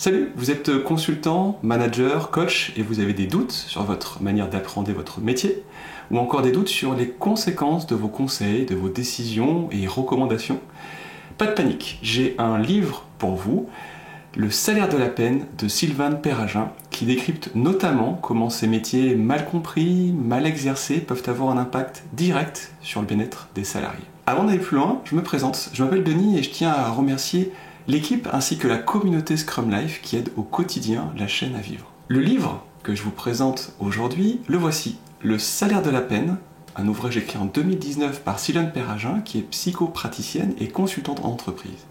Salut, vous êtes consultant, manager, coach et vous avez des doutes sur votre manière d'appréhender votre métier ou encore des doutes sur les conséquences de vos conseils, de vos décisions et recommandations. Pas de panique, j'ai un livre pour vous, Le salaire de la peine de Sylvain Perragin, qui décrypte notamment comment ces métiers mal compris, mal exercés peuvent avoir un impact direct sur le bien-être des salariés. Avant d'aller plus loin, je me présente, je m'appelle Denis et je tiens à remercier l'équipe ainsi que la communauté Scrum Life qui aide au quotidien la chaîne à vivre. Le livre que je vous présente aujourd'hui, le voici, Le salaire de la peine, un ouvrage écrit en 2019 par Sylvain Perragin qui est psychopraticienne et consultante en entreprise.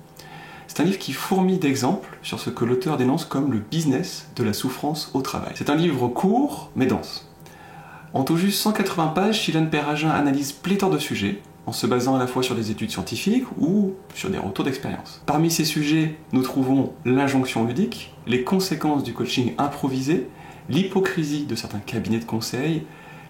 C'est un livre qui fourmille d'exemples sur ce que l'auteur dénonce comme le business de la souffrance au travail. C'est un livre court mais dense. En tout juste 180 pages, Sylvain Perragin analyse pléthore de sujets, en se basant à la fois sur des études scientifiques ou sur des retours d'expérience. Parmi ces sujets, nous trouvons l'injonction ludique, les conséquences du coaching improvisé, l'hypocrisie de certains cabinets de conseil,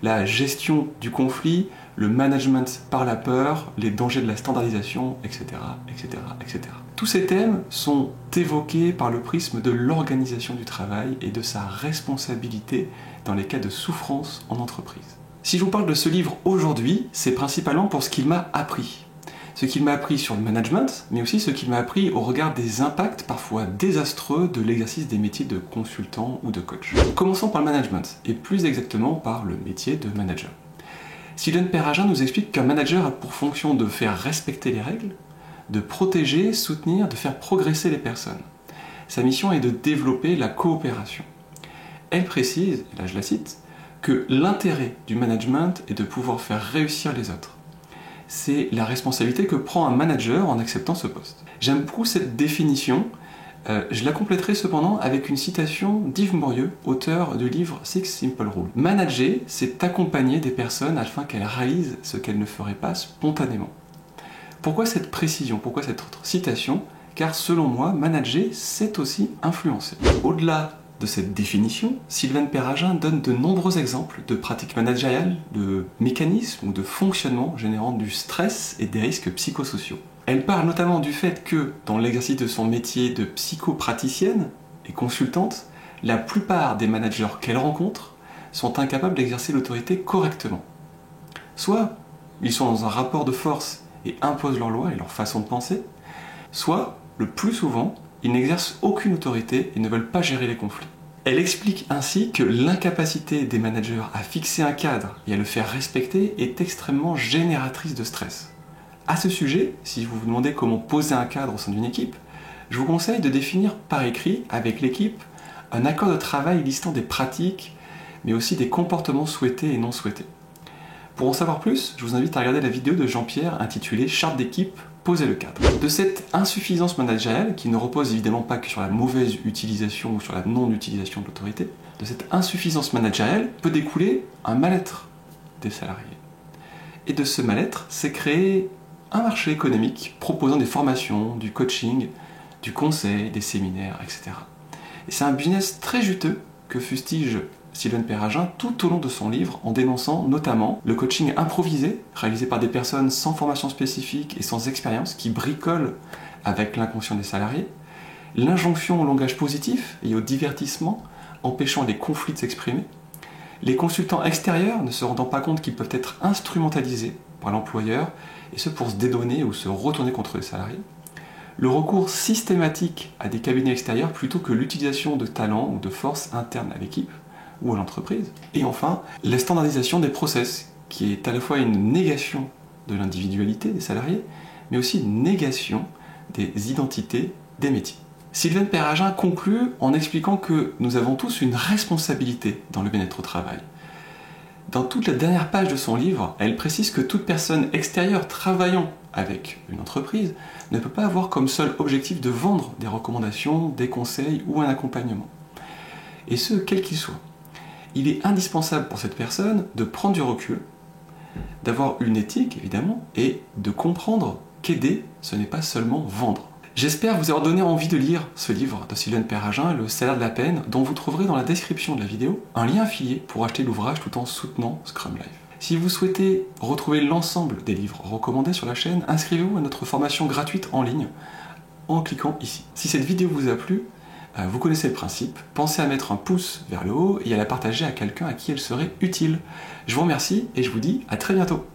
la gestion du conflit, le management par la peur, les dangers de la standardisation, etc., etc., etc. Tous ces thèmes sont évoqués par le prisme de l'organisation du travail et de sa responsabilité dans les cas de souffrance en entreprise. Si je vous parle de ce livre aujourd'hui, c'est principalement pour ce qu'il m'a appris. Ce qu'il m'a appris sur le management, mais aussi ce qu'il m'a appris au regard des impacts parfois désastreux de l'exercice des métiers de consultant ou de coach. Commençons par le management, et plus exactement par le métier de manager. Sylvain Perragin nous explique qu'un manager a pour fonction de faire respecter les règles, de protéger, soutenir, de faire progresser les personnes. Sa mission est de développer la coopération. Elle précise, et là je la cite, que l'intérêt du management est de pouvoir faire réussir les autres. C'est la responsabilité que prend un manager en acceptant ce poste. J'aime beaucoup cette définition, je la compléterai cependant avec une citation d'Yves Morieux, auteur du livre Six Simple Rules. Manager, c'est accompagner des personnes afin qu'elles réalisent ce qu'elles ne feraient pas spontanément. Pourquoi cette précision? Pourquoi cette autre citation? Car selon moi, manager, c'est aussi influencer. Au-delà de cette définition, Sylvain Perragin donne de nombreux exemples de pratiques managériales, de mécanismes ou de fonctionnements générant du stress et des risques psychosociaux. Elle parle notamment du fait que, dans l'exercice de son métier de psychopraticienne et consultante, la plupart des managers qu'elle rencontre sont incapables d'exercer l'autorité correctement. Soit ils sont dans un rapport de force et imposent leurs lois et leur façon de penser, soit, le plus souvent, ils n'exercent aucune autorité et ne veulent pas gérer les conflits. Elle explique ainsi que l'incapacité des managers à fixer un cadre et à le faire respecter est extrêmement génératrice de stress. À ce sujet, si vous vous demandez comment poser un cadre au sein d'une équipe, je vous conseille de définir par écrit avec l'équipe un accord de travail listant des pratiques, mais aussi des comportements souhaités et non souhaités. Pour en savoir plus, je vous invite à regarder la vidéo de Jean-Pierre intitulée « Charte d'équipe, poser le cadre ». De cette insuffisance managériale, qui ne repose évidemment pas que sur la mauvaise utilisation ou sur la non-utilisation de l'autorité, de cette insuffisance managériale peut découler un mal-être des salariés. Et de ce mal-être, s'est créé un marché économique proposant des formations, du coaching, du conseil, des séminaires, etc. Et c'est un business très juteux que fustige Sylvain Perragin tout au long de son livre en dénonçant notamment le coaching improvisé réalisé par des personnes sans formation spécifique et sans expérience qui bricolent avec l'inconscient des salariés, l'injonction au langage positif et au divertissement empêchant les conflits de s'exprimer, les consultants extérieurs ne se rendant pas compte qu'ils peuvent être instrumentalisés par l'employeur et ce pour se dédouaner ou se retourner contre les salariés, le recours systématique à des cabinets extérieurs plutôt que l'utilisation de talents ou de forces internes à l'équipe ou à l'entreprise. Et enfin, la standardisation des process, qui est à la fois une négation de l'individualité des salariés, mais aussi une négation des identités des métiers. Sylvain Perragin conclut en expliquant que nous avons tous une responsabilité dans le bien-être au travail. Dans toute la dernière page de son livre, elle précise que toute personne extérieure travaillant avec une entreprise ne peut pas avoir comme seul objectif de vendre des recommandations, des conseils ou un accompagnement. Et ce, quel qu'il soit. Il est indispensable pour cette personne de prendre du recul, d'avoir une éthique évidemment, et de comprendre qu'aider, ce n'est pas seulement vendre. J'espère vous avoir donné envie de lire ce livre de Sylvain Perragin, Le salaire de la peine, dont vous trouverez dans la description de la vidéo un lien affilié pour acheter l'ouvrage tout en soutenant Scrum Life. Si vous souhaitez retrouver l'ensemble des livres recommandés sur la chaîne, inscrivez-vous à notre formation gratuite en ligne en cliquant ici. Si cette vidéo vous a plu, Vous connaissez le principe, pensez à mettre un pouce vers le haut et à la partager à quelqu'un à qui elle serait utile. Je vous remercie et je vous dis à très bientôt.